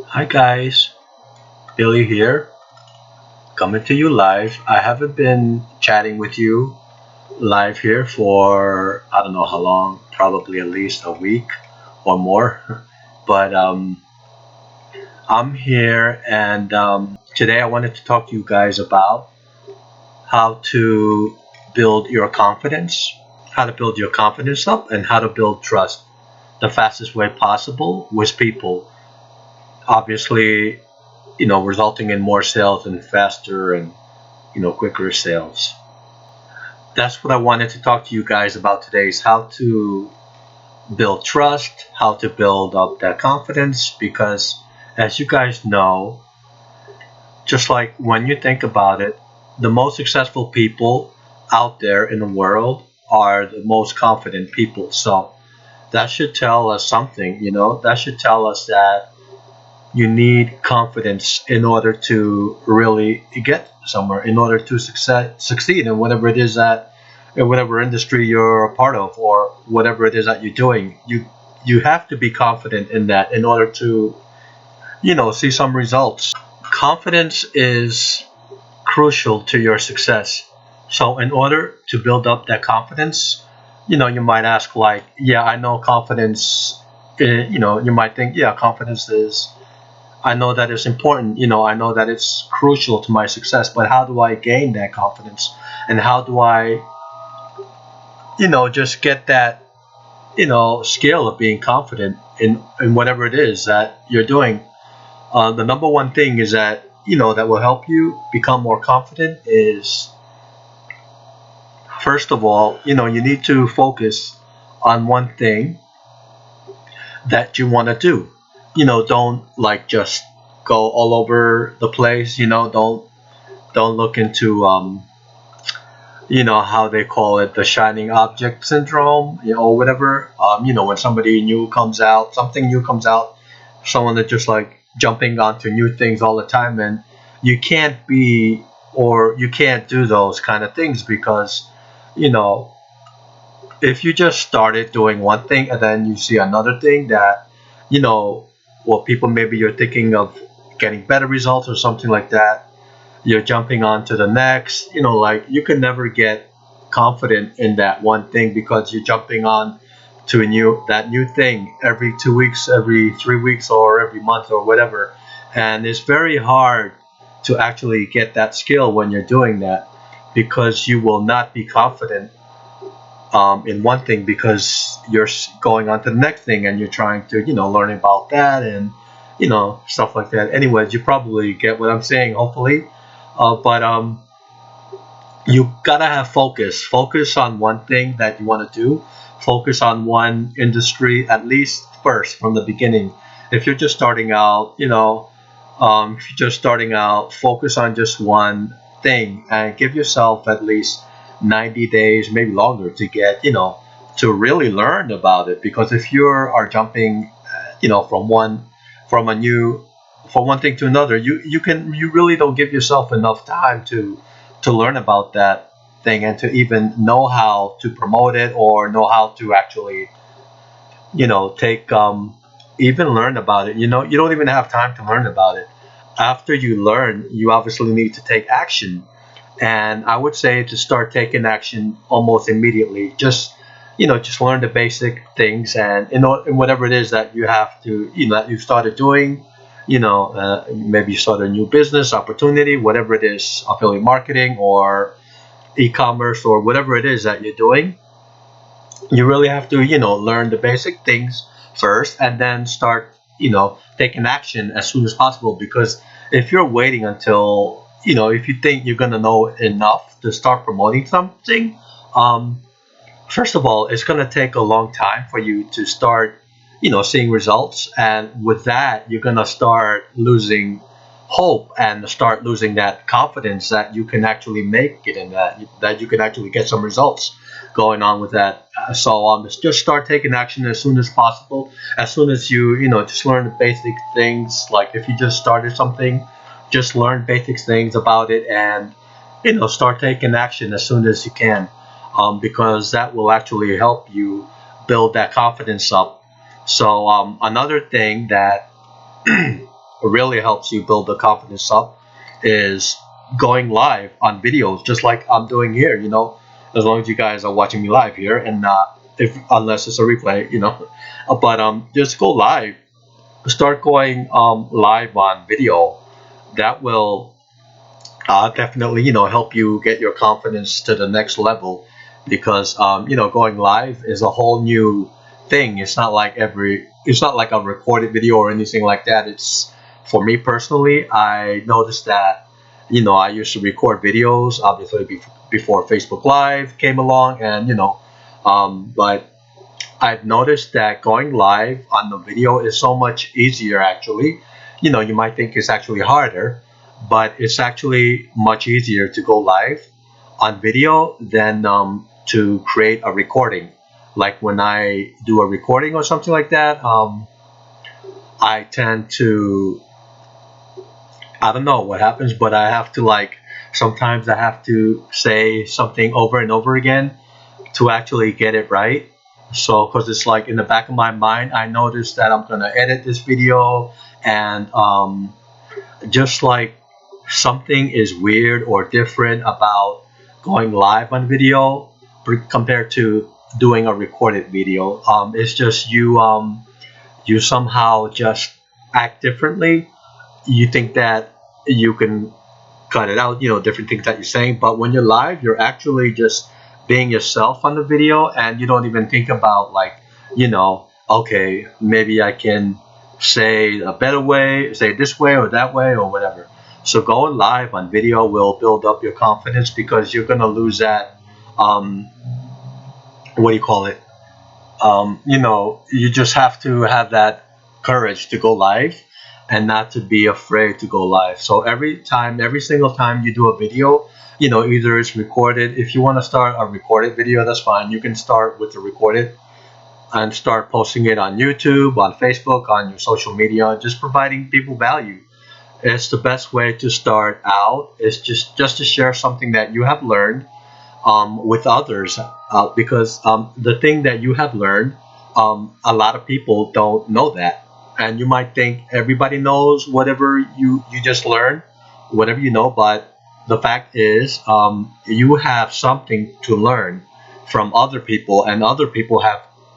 Hi guys, Billy here, coming to you live. I haven't been chatting with you live here for I don't know how long, probably at least a week or more. But I'm here, and today I wanted to talk to you guys about how to build your confidence, how to build your confidence up, and how to build trust the fastest way possible with people. Obviously, resulting in more sales and faster and quicker sales. That's what I wanted to talk to you guys about today is how to build trust, how to build up that confidence because as you guys know, just like when you think about it, the most successful people out there in the world are the most confident people. So that should tell us something, that should tell us that you need confidence in order to really get somewhere, in order to succeed in whatever it is that, in whatever industry you're a part of, or whatever it is that you're doing. You have to be confident in that in order to, see some results. Confidence is crucial to your success. So, in order to build up that confidence, you might ask, like, yeah, I know confidence. You might think, yeah, confidence is I know that it's important, I know that it's crucial to my success, but how do I gain that confidence? And how do I, just get that, skill of being confident in whatever it is that you're doing? The number one thing is that, that will help you become more confident is, first of all, you need to focus on one thing that you want to do. Don't like just go all over the place. Don't look into how they call it, the shining object syndrome, or whatever. When somebody new comes out, something new comes out, someone that just like jumping onto new things all the time, and you can't be or you can't do those kind of things because you know if you just started doing one thing and then you see another thing that you know well, people, maybe you're thinking of getting better results or something like that, you're jumping on to the next, like you can never get confident in that one thing because you're jumping on to a new thing every 2 weeks, every 3 weeks, or every month or whatever. And it's very hard to actually get that skill when you're doing that because you will not be confident in one thing because you're going on to the next thing and you're trying to learn about that and stuff like that. Anyways, you probably get what I'm saying, hopefully. But you gotta have focus on one thing that you want to do, focus on one industry at least first from the beginning. If you're just starting out, if you're just starting out, focus on just one thing and give yourself at least 90 days, maybe longer, to get, to really learn about it. Because if you are jumping, from from a new, from one thing to another, you really don't give yourself enough time to learn about that thing and to even know how to promote it or know how to actually, take even learn about it. You don't even have time to learn about it. After you learn, you obviously need to take action. And I would say to start taking action almost immediately. Just learn the basic things, and in whatever it is that you have to, that you started doing, maybe you start a new business opportunity, whatever it is, affiliate marketing or e-commerce or whatever it is that you're doing. You really have to, learn the basic things first, and then start, taking action as soon as possible. Because if you're waiting until, if you think you're gonna know enough to start promoting something, um, first of all, it's gonna take a long time for you to start, seeing results, and with that, you're gonna start losing hope and start losing that confidence that you can actually make it and that you can actually get some results going on with that. So just start taking action as soon as possible. As soon as you just learn the basic things. Like if you just started something, just learn basic things about it and start taking action as soon as you can, because that will actually help you build that confidence up. So another thing that really helps you build the confidence up is going live on videos, just like I'm doing here. As long as you guys are watching me live here, and if unless it's a replay, but just go live, start going live on video. That will definitely help you get your confidence to the next level, because going live is a whole new thing. It's not like a recorded video or anything like that. It's, for me personally, I noticed that I used to record videos obviously before Facebook Live came along, and but I've noticed that going live on the video is so much easier actually. You might think it's actually harder, but it's actually much easier to go live on video than to create a recording. Like when I do a recording or something like that, I tend to, I don't know what happens, but I have to sometimes I have to say something over and over again to actually get it right. So, because it's like in the back of my mind, I noticed that I'm gonna edit this video, and just like something is weird or different about going live on video compared to doing a recorded video. It's just you somehow just act differently. You think that you can cut it out, different things that you're saying, but when you're live, you're actually just being yourself on the video, and you don't even think about okay, maybe I can say a better way, say this way or that way or whatever. So going live on video will build up your confidence, because you're gonna lose that what do you call it? You just have to have that courage to go live and not to be afraid to go live. So every single time you do a video, either it's recorded. If you want to start a recorded video, that's fine. You can start with the recorded and start posting it on YouTube, on Facebook, on your social media, just providing people value. It's the best way to start out. It's just to share something that you have learned with others, because the thing that you have learned, a lot of people don't know that, and you might think everybody knows whatever you just learned, whatever you know, but the fact is, you have something to learn from other people, and other people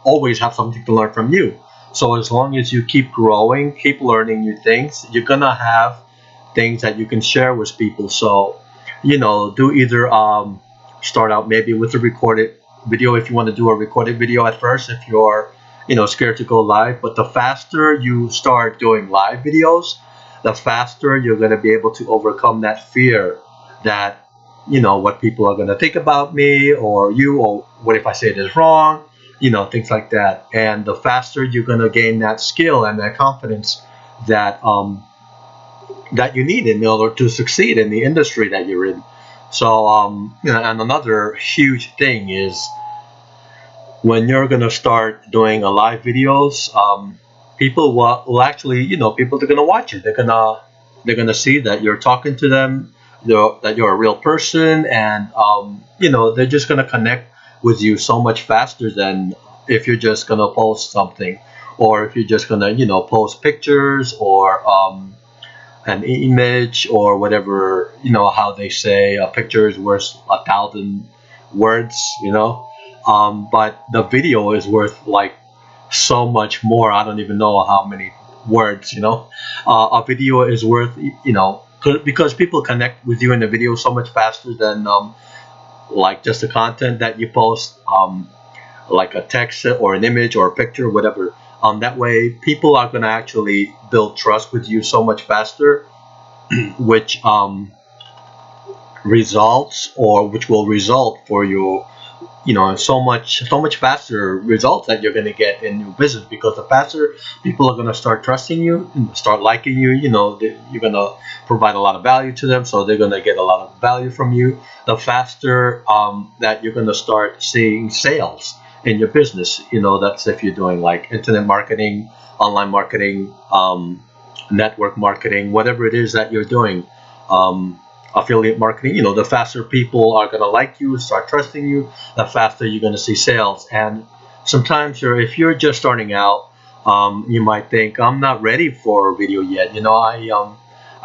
always have something to learn from you. So as long as you keep growing, keep learning new things, you're gonna have things that you can share with people. So do either start out maybe with a recorded video, if you want to do a recorded video at first, if you're scared to go live. But the faster you start doing live videos, the faster you're going to be able to overcome that fear that what people are going to think about me or you, or what if I say this wrong, things like that. And the faster you're going to gain that skill and that confidence that that you need in order to succeed in the industry that you're in. So and another huge thing is, when you're gonna start doing a live videos, people will actually, people are gonna watch it. They're gonna see that you're talking to them, that you're a real person, and they're just gonna connect with you so much faster than if you're just gonna post something, or if you're just gonna post pictures or an image or whatever. How they say a picture is worth 1,000 words. But the video is worth so much more. I don't even know how many words. A video is worth, because people connect with you in the video so much faster than just the content that you post, like a text or an image or a picture, whatever. That way, people are going to actually build trust with you so much faster, which will result for you, so much faster results that you're going to get in your business. Because the faster people are going to start trusting you, start liking you, you're going to provide a lot of value to them, so they're going to get a lot of value from you. The faster that you're going to start seeing sales in your business. That's if you're doing internet marketing, online marketing, network marketing, whatever it is that you're doing, affiliate marketing. The faster people are going to like you, start trusting you, the faster you're going to see sales. And sometimes if you're just starting out, You might think I'm not ready for video yet.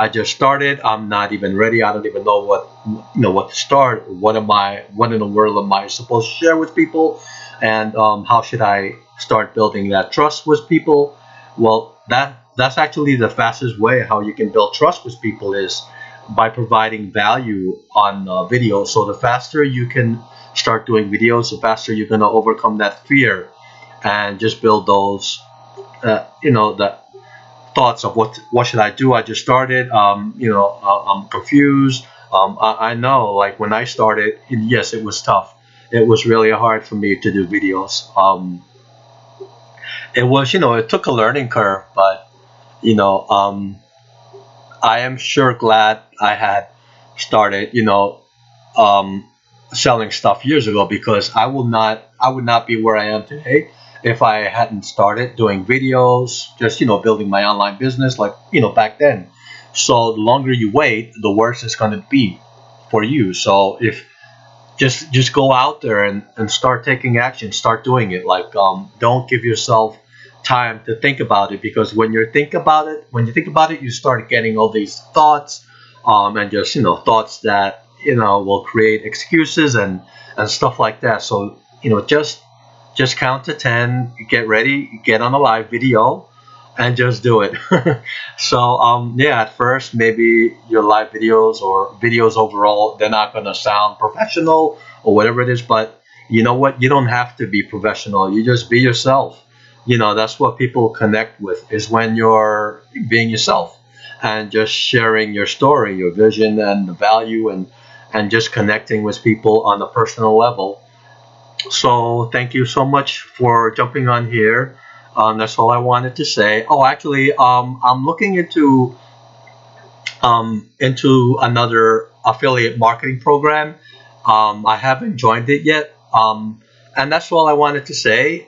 I just started. I'm not even ready. I don't even know what to start. What in the world am I supposed to share with people? And how should I start building that trust with people? Well, that's actually the fastest way how you can build trust with people is by providing value on video. So the faster you can start doing videos, the faster you're gonna overcome that fear and just build those, the thoughts of what should I do. I just started. I'm confused. I know, like when I started, yes, it was tough. It was really hard for me to do videos. It took a learning curve, but you know, I am sure glad I had started, um, selling stuff years ago because I would not be where I am today if I hadn't started doing videos, just building my online business like back then. So the longer you wait, the worse it's going to be for you. So if just go out there and start taking action, start doing it. Like don't give yourself time to think about it because when you think about it, you start getting all these thoughts, and just thoughts that will create excuses and stuff like that. So just count to 10, get ready, get on a live video, and just do it. So yeah, at first maybe your live videos or videos overall, they're not going to sound professional or whatever it is, but you know what, you don't have to be professional, you just be yourself. That's what people connect with, is when you're being yourself and just sharing your story, your vision, and the value, and just connecting with people on a personal level. So thank you so much for jumping on here. That's all I wanted to say. Oh, actually, I'm looking into another affiliate marketing program. I haven't joined it yet. And that's all I wanted to say.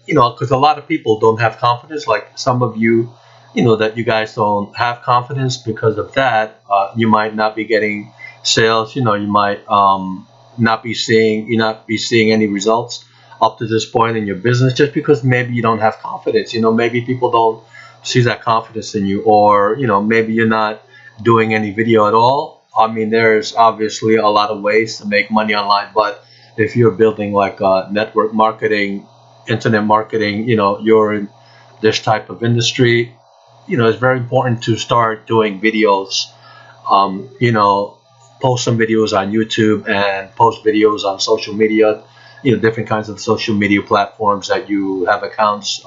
Because a lot of people don't have confidence, like some of you, that you guys don't have confidence because of that. You might not be getting sales. You might not be seeing any results up to this point in your business just because maybe you don't have confidence. Maybe people don't see that confidence in you, or maybe you're not doing any video at all. I mean, there's obviously a lot of ways to make money online, but if you're building like network marketing, internet marketing, you're in this type of industry, it's very important to start doing videos. Post some videos on YouTube and post videos on social media, different kinds of social media platforms that you have accounts,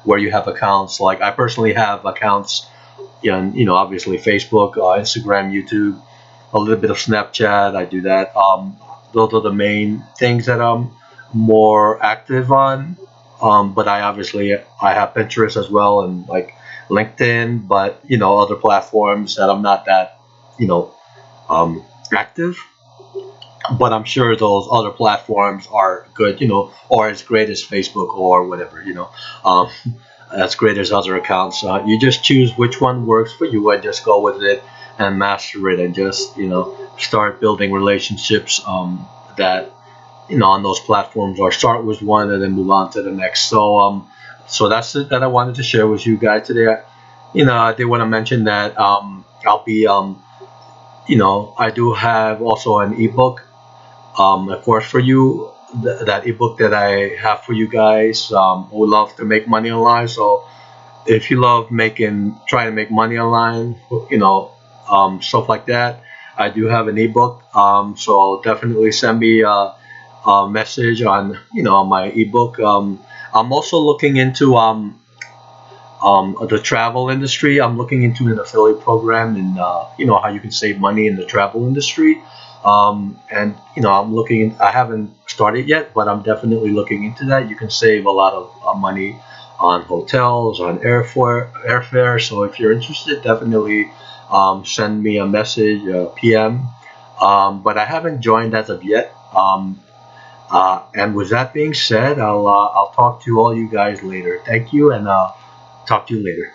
where you have accounts. Like I personally have accounts in, obviously Facebook, Instagram, YouTube, a little bit of Snapchat. I do that. Those are the main things that I'm more active on. But I have Pinterest as well, and like LinkedIn, but other platforms that I'm not that you know active. But I'm sure those other platforms are good, or as great as Facebook or whatever, as great as other accounts. You just choose which one works for you and just go with it and master it, and just start building relationships that on those platforms, or start with one and then move on to the next. So that's it that I wanted to share with you guys today. I did want to mention that I'll be I do have also an ebook, of course, for you. That ebook that I have for you guys, who love to make money online. So if you love trying to make money online, stuff like that, I do have an ebook. So definitely send me a message on my ebook. I'm also looking into the travel industry. I'm looking into an affiliate program, and how you can save money in the travel industry. And I'm looking. I haven't started yet, but I'm definitely looking into that. You can save a lot of money on hotels, on airfare. So if you're interested, definitely send me a message, PM. But I haven't joined as of yet. And with that being said, I'll talk to all you guys later. Thank you, and talk to you later.